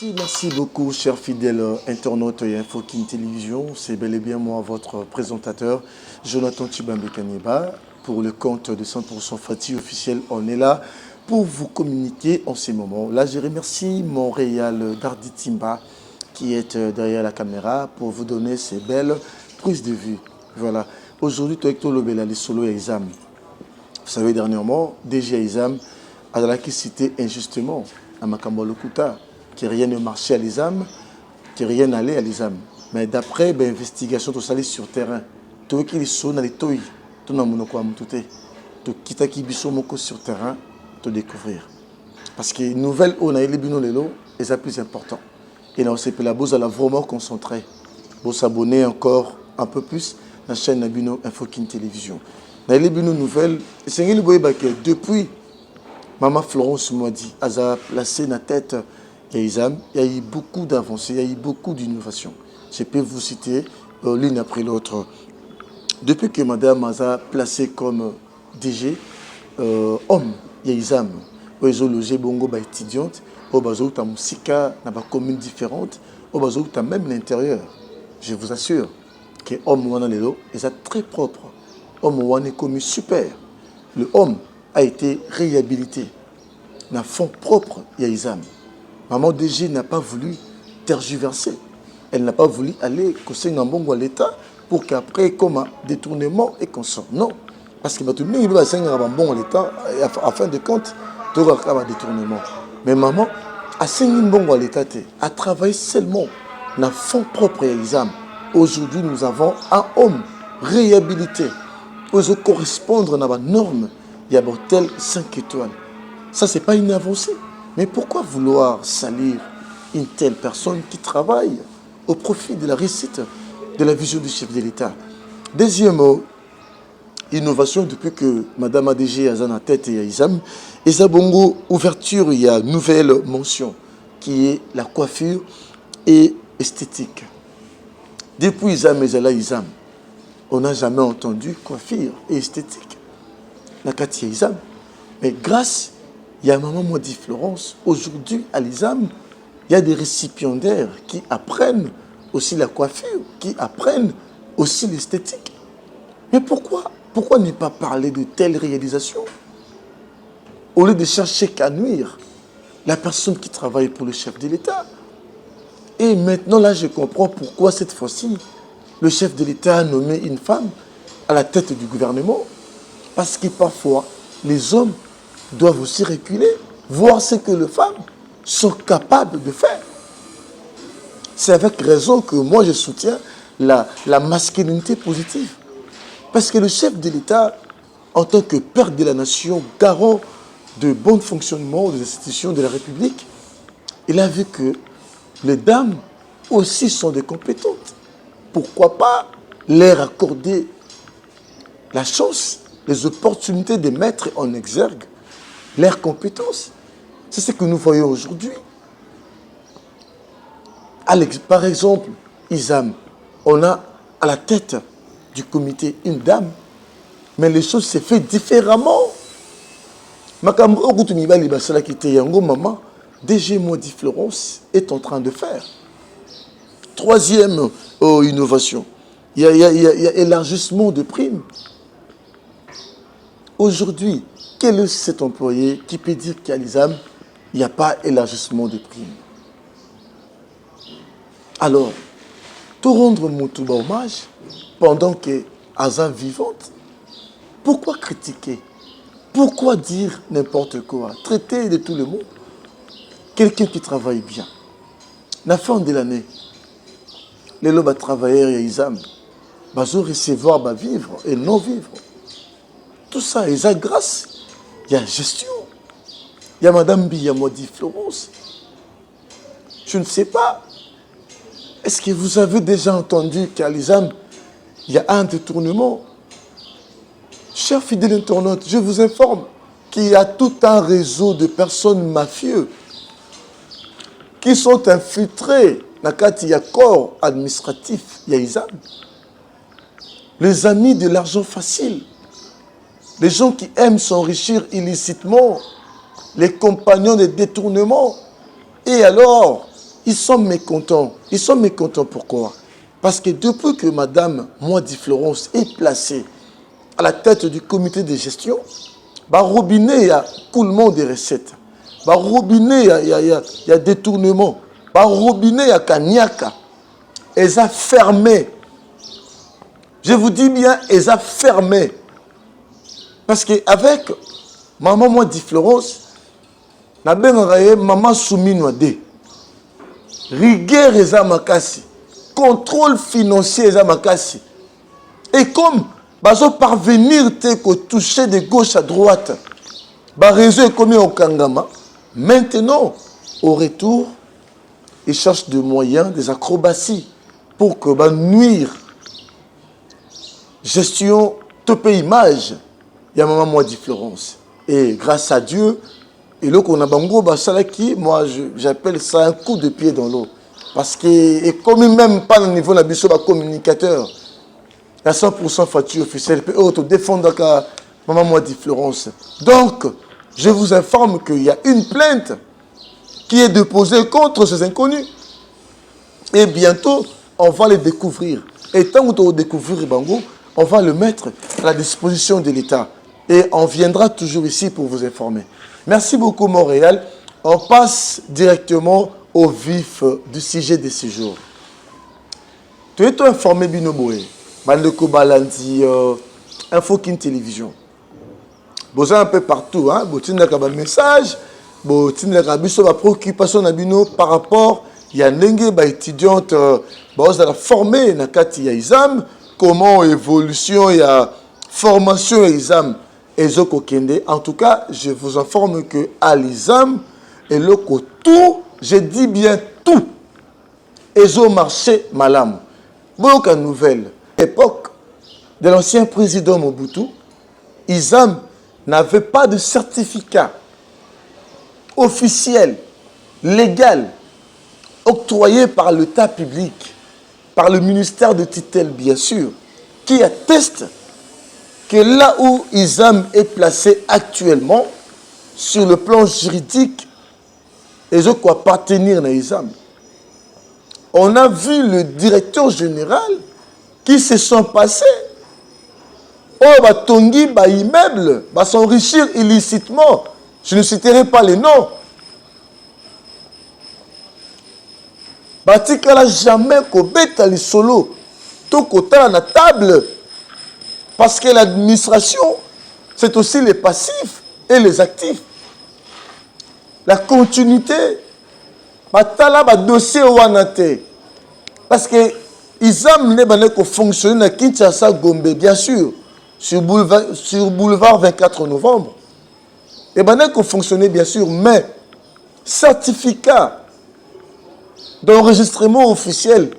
Merci beaucoup, chers fidèles internautes et Infokin Télévision. C'est bel et bien moi, votre présentateur, Jonathan Tchibambe Kaniba. Pour le compte de 100% Fatih officiel, on est là pour vous communiquer en ces moments. Là, je remercie Montréal Dardi Timba qui est derrière la caméra pour vous donner ces belles prises de vue. Voilà. Aujourd'hui, Toekto Lobela, les solos et exam. Vous savez, dernièrement, DG Exam a cité injustement à Makambo Lokuta que rien ne marchait à l'ISAM, que rien n'allait à l'ISAM. Mais d'après l'investigation, tout ça sur terrain, tout ce qui sont dans les toits, tout le monde tout qui biso moko sur terrain, tout découvrir. Parce que les nouvelles, on a les bino lelo, et c'est plus important. Et là, on s'est la bouse à la vraiment concentrée. Vous s'abonner encore un peu plus à la chaîne Nabino Infokin Télévision. Dans les bino nouvelles, c'est que depuis Maman Florence m'a dit, elle a placé la tête. Il y a eu beaucoup d'avancées, il y a eu beaucoup d'innovations. Je peux vous citer l'une après l'autre. Depuis que Madame a placé comme DG, homme, il y a Isam, où ils ont logé bongo étudiante, où ils ont une musique dans des communes différentes, où ils ont même l'intérieur. Je vous assure que l'homme est très propre. L'homme est comme super. Le homme a été réhabilité. Dans le fond propre, il y a Isam. Maman DG n'a pas voulu tergiverser. Elle n'a pas voulu aller conseiller un bon à l'État pour qu'après, comme un détournement et qu'on sorte. Non. Parce que tout le monde va enseigner un bon à l'État, à fin de compte, tout va avoir un détournement. Mais maman a enseigné un bon à l'État, a travaillé seulement dans le fonds propre et examen. Aujourd'hui, nous avons un homme réhabilité pour correspondre à la norme. Il y a un hôtel 5 étoiles. Ça, ce n'est pas une avancée. Mais pourquoi vouloir salir une telle personne qui travaille au profit de la réussite de la vision du chef de l'État? Deuxième innovation, depuis que Madame ADG a en tête et Isam, et Zabongo, ouverture, il y a une nouvelle mention qui est la coiffure et esthétique. Depuis Isam et Zala Isam, on n'a jamais entendu coiffure et esthétique. La Katia Isam. Mais grâce il y a Maman Maudit Florence. Aujourd'hui, à l'ISAM, il y a des récipiendaires qui apprennent aussi la coiffure, qui apprennent aussi l'esthétique. Mais pourquoi ne pas parler de telles réalisations au lieu de chercher qu'à nuire la personne qui travaille pour le chef de l'État? Et maintenant, là, je comprends pourquoi cette fois-ci, le chef de l'État a nommé une femme à la tête du gouvernement. Parce que parfois, les hommes doivent aussi reculer, voir ce que les femmes sont capables de faire. C'est avec raison que moi je soutiens la masculinité positive. Parce que le chef de l'État, en tant que père de la nation, garant de bon fonctionnement des institutions de la République, il a vu que les dames aussi sont des compétentes. Pourquoi pas leur accorder la chance, les opportunités de mettre en exergue leurs compétences. C'est ce que nous voyons aujourd'hui. Par exemple, Isam, on a à la tête du comité une dame, mais les choses se font différemment. Makambo Okutumiba Libasala qui était Yango Maman, DG Maudit Florence est en train de faire. Troisième innovation, il y a élargissement de primes. Aujourd'hui, quel est cet employé qui peut dire qu'à l'ISAM, il n'y a pas élargissement de primes? Alors, tout rendre Moutouba hommage pendant que Azam vivante, pourquoi critiquer? Pourquoi dire n'importe quoi? Traiter de tout le monde quelqu'un qui travaille bien. La fin de l'année, les lobes travailleurs et ISAM, ils vont recevoir, vivre et non vivre. Tout ça, ils ont grâce. Il y a gestion. Il y a Madame Maudit Florence. Je ne sais pas. Est-ce que vous avez déjà entendu qu'à l'ISAM, il y a un détournement? Chers fidèles internautes, je vous informe qu'il y a tout un réseau de personnes mafieuses qui sont infiltrées dans le corps administratif. Il y a ISAM. Les amis de l'argent facile. Les gens qui aiment s'enrichir illicitement, les compagnons des détournements. Et alors, ils sont mécontents. Ils sont mécontents pourquoi? Parce que depuis que Madame Moadi Florence est placée à la tête du comité de gestion, bah robinet, il y a coulement des recettes. Bah robinet, il y a détournement. Bah robinet, il y a kanyaka. Elles ont fermé. Je vous dis bien, elles ont fermé. Parce qu'avec Maman Moadi Florence, Maman Soumino Ade, rigueur eza makasi, contrôle financier eza makasi. Et comme bazo parvenir te ko toucher de gauche à droite, ba réseau est commis au Kangama, maintenant, au retour, ils cherchent des moyens, des acrobaties pour que ba nuire gestion top image. Il y a Maman Moadi Florence. Et grâce à Dieu, et là qu'on a bango basalaki, moi j'appelle ça un coup de pied dans l'eau. Parce que, et comme même pas au niveau de la biso communicateur, il y a 100% facture officielle, puis autre défendre Maman Moadi Florence. Donc, je vous informe qu'il y a une plainte qui est déposée contre ces inconnus. Et bientôt, on va les découvrir. Et tant qu'on va découvrir Bango, on va le mettre à la disposition de l'État. Et on viendra toujours ici pour vous informer. Merci beaucoup Montréal. On passe directement au vif du sujet de ce jour. Tu es informé Binoboé, Bandeko Balandi, Info Kin Télévision. Vous êtes un peu partout, hein? Vous avez un message, vous avez une préoccupation par rapport à l'engue étudiante formée dans le exam, comment évolution, il y a formation exam. En tout cas, je vous informe que à l'ISAM, et le tout, je dis bien tout, et au marché malam. Beaucoup de nouvelles. L'époque de l'ancien président Mobutu, ISAM n'avait pas de certificat officiel, légal, octroyé par l'État public, par le ministère de tutelle, bien sûr, qui atteste que là où ISAM est placé actuellement, sur le plan juridique, et je crois appartenir à ISAM. On a vu le directeur général qui se sont passés. Oh, Batongi, immeuble, s'enrichir illicitement. Je ne citerai pas les noms. Batikala jamais kobeta li solo. Tout côté à la table. Parce que l'administration, c'est aussi les passifs et les actifs. La continuité, batala ba dossier wanate. Parce que ISAM ne ba ko fonctionner na Kinshasa Gombe, bien sûr, sur boulevard 24 novembre. Et ba ko fonctionner bien sûr, mais certificat d'enregistrement officiel,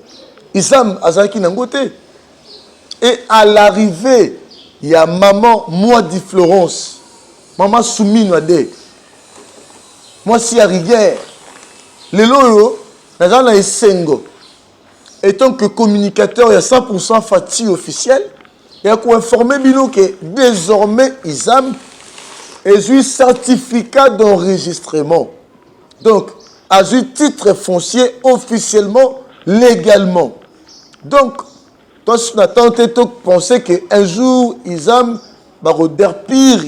ISAM azaki nangote. Et à l'arrivée, il y a Maman Moadi Florence, Maman Soumino Ade. Moi, si à rigueur, les loyaux, les gens na Sengo, étant que communicateur, il y a 100% Fati officiel, il y a quoi informer Bino que désormais, ISAM est un certificat d'enregistrement. Donc, a un titre foncier officiellement, légalement. Donc, toi, tu as tenté de penser qu'un jour, ISAM va redéguerpir,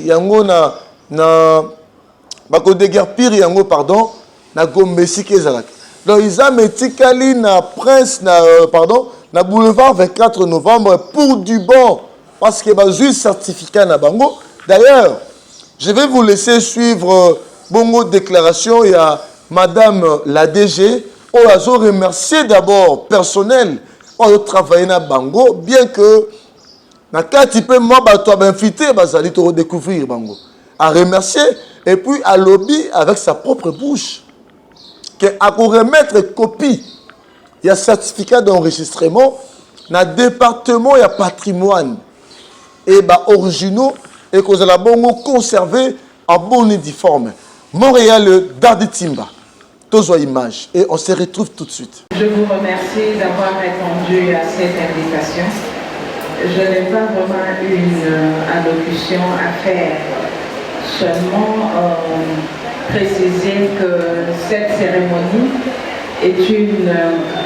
pardon, na Gombesi Kezalak. Donc, ISAM est tikali na Prince, na boulevard 24 novembre pour du bon, parce qu'il y a un certificat na Bango. D'ailleurs, je vais vous laisser suivre Bongo déclaration. Il y a Madame la DG, on a remercié d'abord personnel. On a travaillé na Bango, bien que na katipe moi bato invité bazali to redécouvrir Bango. À remercier et puis à lobby avec sa propre bouche que à remettre copie, il y a certificat d'enregistrement na département il y a patrimoine et originaux et que la Bongo conservé en bonne et due forme. Montréal Darditimba. Tozo image et on se retrouve tout de suite. Je vous remercie d'avoir répondu à cette invitation. Je n'ai pas vraiment une allocution à faire, seulement préciser que cette cérémonie est une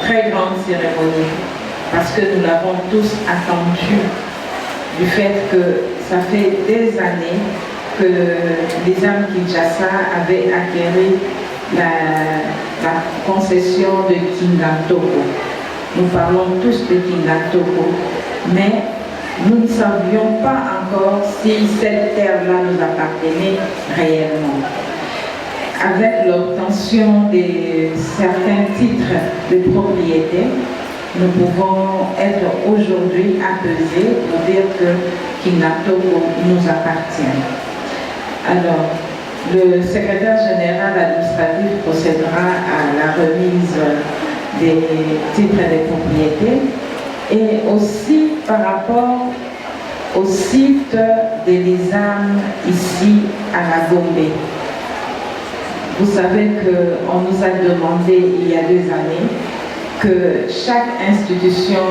très grande cérémonie parce que nous l'avons tous attendu du fait que ça fait des années que les âmes Kinshasa avaient acquis la concession de Kingatoko. Nous parlons tous de Kingatoko, mais nous ne savions pas encore si cette terre-là nous appartenait réellement. Avec l'obtention de certains titres de propriété, nous pouvons être aujourd'hui apaisés pour dire que Kingatoko nous appartient. Alors, le secrétaire général administratif procédera à la remise des titres de propriété et aussi par rapport au site de l'ISAM ici à la Gombe. Vous savez qu'on nous a demandé il y a 2 années que chaque institution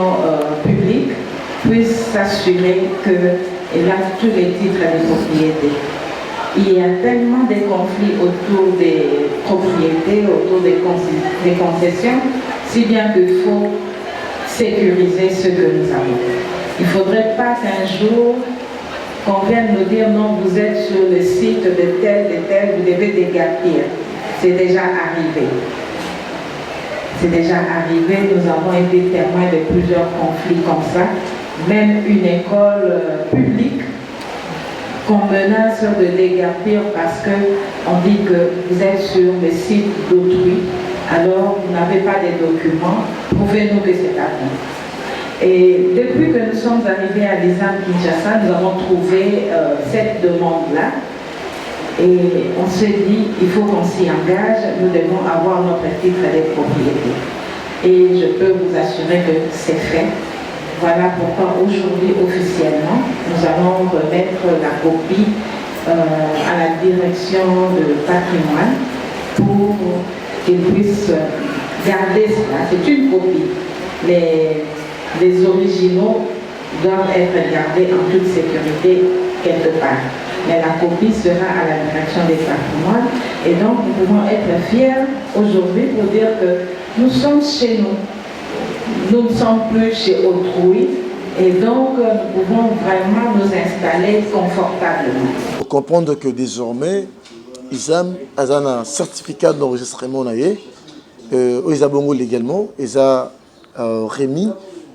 publique puisse s'assurer qu'elle a tous les titres de propriété. Il y a tellement de conflits autour des propriétés, autour des concessions, si bien qu'il faut sécuriser ce que nous avons. Il ne faudrait pas qu'un jour qu'on vienne nous dire non, vous êtes sur le site de tel, vous devez déguerpir. C'est déjà arrivé. C'est déjà arrivé, nous avons été témoins de plusieurs conflits comme ça. Même une école publique qu'on menace de déguerpir parce qu'on dit que vous êtes sur le site d'autrui, alors vous n'avez pas de documents, prouvez-nous que c'est à vous. Et depuis que nous sommes arrivés à l'ISAM Kinshasa, nous avons trouvé cette demande-là et on s'est dit, il faut qu'on s'y engage, nous devons avoir notre titre de propriété. Et je peux vous assurer que c'est fait. Voilà pourquoi aujourd'hui, officiellement, nous allons remettre la copie à la direction de patrimoine pour qu'ils puissent garder cela. C'est une copie. Les originaux doivent être gardés en toute sécurité quelque part. Mais la copie sera à la direction des patrimoines. Et donc, nous pouvons être fiers aujourd'hui pour dire que nous sommes chez nous. Nous ne sommes plus chez autrui et donc nous pouvons vraiment nous installer confortablement. Il faut comprendre que désormais, ISAM a un certificat d'enregistrement ils ont légalement, ils ont remis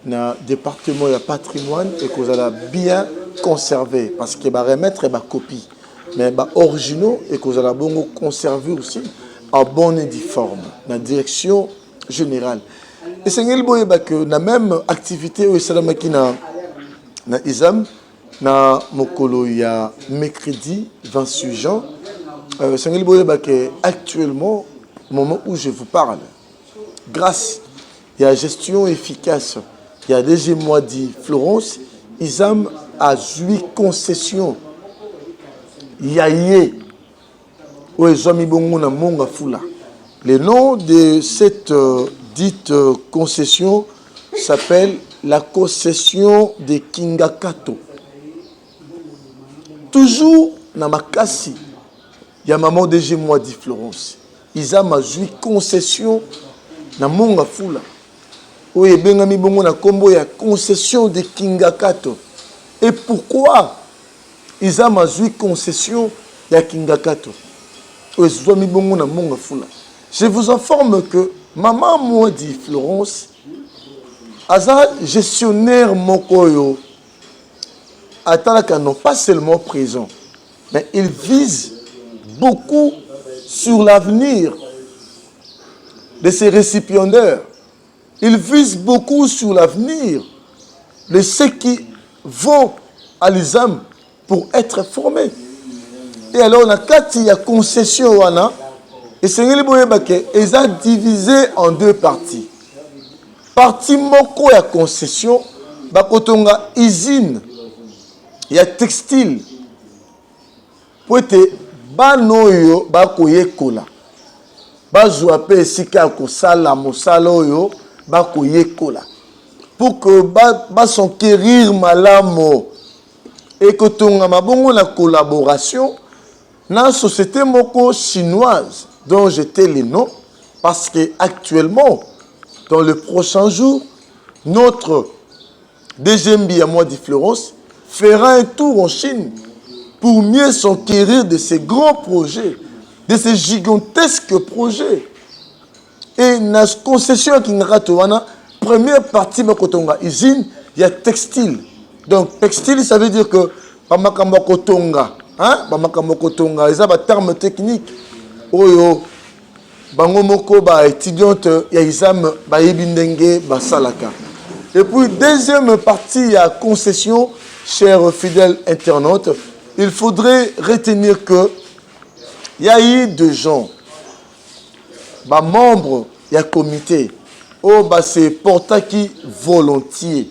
dans le département de patrimoine et qu'ils ont bien conservé parce qu'ils vont remettre des copies, mais originaux et qu'ils ont conservé aussi en bonne et due forme dans la direction générale. Et c'est la même activité au Salamaki na ISAM, na mokolo ya mercredi 28 juin. Actuellement, au moment où je vous parle, grâce à la gestion efficace, il y a des mois dit Florence, ISAM a joué concession. Yaye, où ils ont mis bon na monga fula. Le nom de cette dite concession s'appelle la concession de Kingakato. Toujours dans ma casse, il y a maman de moi dit Florence. ISAM a joué concession dans monga fula. Où il y a mis bon na combo ya concession de Kingakato. Et pourquoi ISAM a joué concession de Kingakato? Où ils ont mis bon na monga fula. Je vous informe que maman moi dit Florence, Aza gestionnaire Mokoyo, Atalaka non pas seulement présent, mais il vise beaucoup sur l'avenir de ses récipiendaires. Il vise beaucoup sur l'avenir de ceux qui vont à l'ISAM pour être formés. Et alors, on a 4 concessions. Et c'est ils ont divisé en 2 parties. Partie moko ya concession, bakotonga usine, ya textile. Pour être banoyo bakoyekola. Bazwa pe sika kosala mosala oyo bakoyekola. Pour que basonquérir malamo et que tonga mabongo la collaboration dans la société moko chinoise dont j'étais le nom, Parce qu'actuellement, dans le prochain jour, notre deuxième Biyamois d'Iflorence fera un tour en Chine pour mieux s'enquérir de ces grands projets, de ces gigantesques projets. Et la concession qui n'a pas première partie de la usine, il y a textile. Donc, textile, ça veut dire que Bamakamba Kotonga, Bamakamba Kotonga, ils ont un terme technique. Oyo, Bangomoko, étudiante, Yaizam, Baïbindenge, Basalaka. Et puis, deuxième partie, il y a concession, chers fidèles internautes. Il faudrait retenir que il y a eu des gens, membres, il y a comité, c'est portaki volontiers.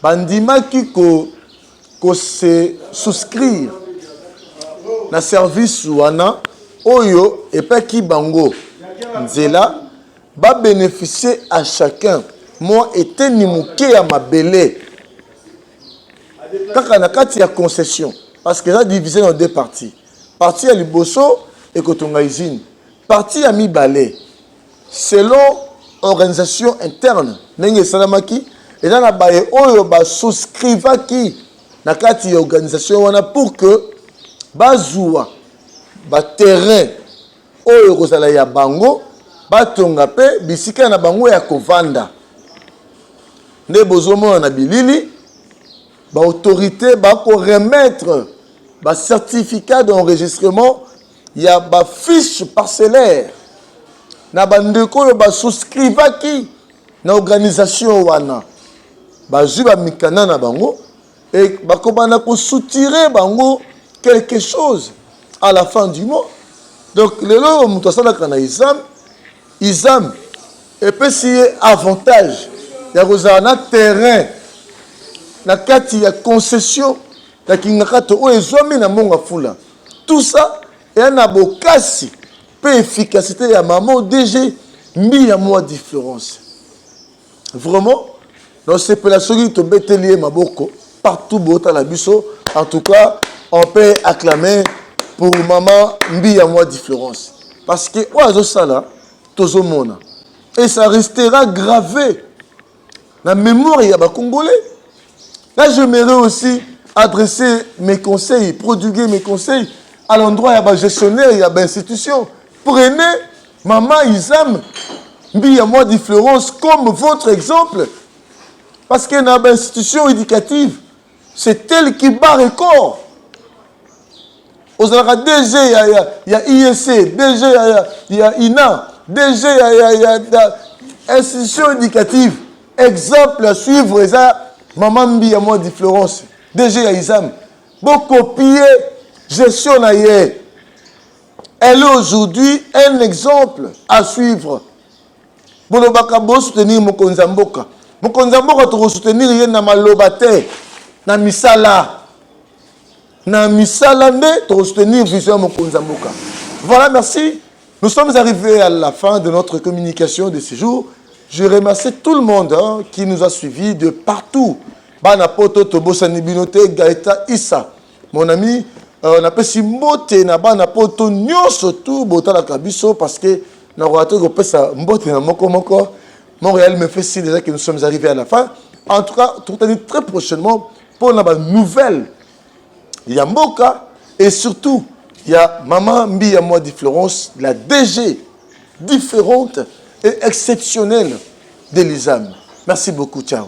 Bandima qui se souscrire na service wana oyo et pas qui bango nzela va bénéficier à chacun. Moi était nimuke à ma belé. Kaka na kati ya concession parce que ça divisé en deux parties. Partie à Liboso et Kotonga usine. Partie à Mibale. Selon organisation interne, Nenge Salamaki, et dans la baie oyo ba souscriva qui na kati organisation wana pour que bazua ba terrain oyo kozala ya bango batonga pe bisika na bango ya kovanda. Ne bozomo na bilili ba autorité ba ko remettre ba certificat d'enregistrement, il y a ba fiche parcellaire. Na bandeko yo ba souscriva qui na organisation wana. Ba juba mikana na bango et ba kobana ko soutirer bango quelque chose à la fin du mois. Donc le lo mutasala kana Isam et peut si avantage ya kozana terrain na kati ya concession ta kingakato o ezomi na monga fula. Tout ça est un abokasi peu efficacité ya maman DG mi ya moi différence. Vraiment dans ces pélations qui tombent lié maboko partout bota la biso. En tout cas, on peut acclamer pour maman mbi ya moi différence parce que oazo sala tozo mona et ça restera gravé dans la mémoire ya ba congolais. Là j'aimerais aussi adresser mes conseils, prodiguer mes conseils à l'endroit ya ba gestionnaire ya ba institution. Prenez maman Isam mbi ya moi différence comme votre exemple. Parce qu'il y a une institution éducative, c'est elle qui bat record. Aux DG, il y a IEC, DG, il y a INA, DG, il y a institution éducative. Exemple à suivre, c'est Maman Mbi à moi de Florence, DG à Isam. Bon copier, gestion ailleurs. Elle est aujourd'hui un exemple à suivre. Bon, on va soutenir mon Konzamboka. Mokonzamboka to soutenir ye na malobate na misala nde to soutenir vision Mokonzamboka. Voilà, merci. Nous sommes arrivés à la fin de notre communication de ce jour. Je remercie tout le monde qui nous a suivis de partout. Bana poto tobo sanibinote Gaeta Issa. Mon ami, on appelle si mbote na bana poto nyoso tout botala kabiso parce que na roate ko pesa mbote na moko. Montréal me fait signe déjà que nous sommes arrivés à la fin. En tout cas, très prochainement pour la nouvelle. Il y a Mboka et surtout, il y a Maman Mbi à moi de Florence, la DG différente et exceptionnelle de l'ISAM. Merci beaucoup, ciao.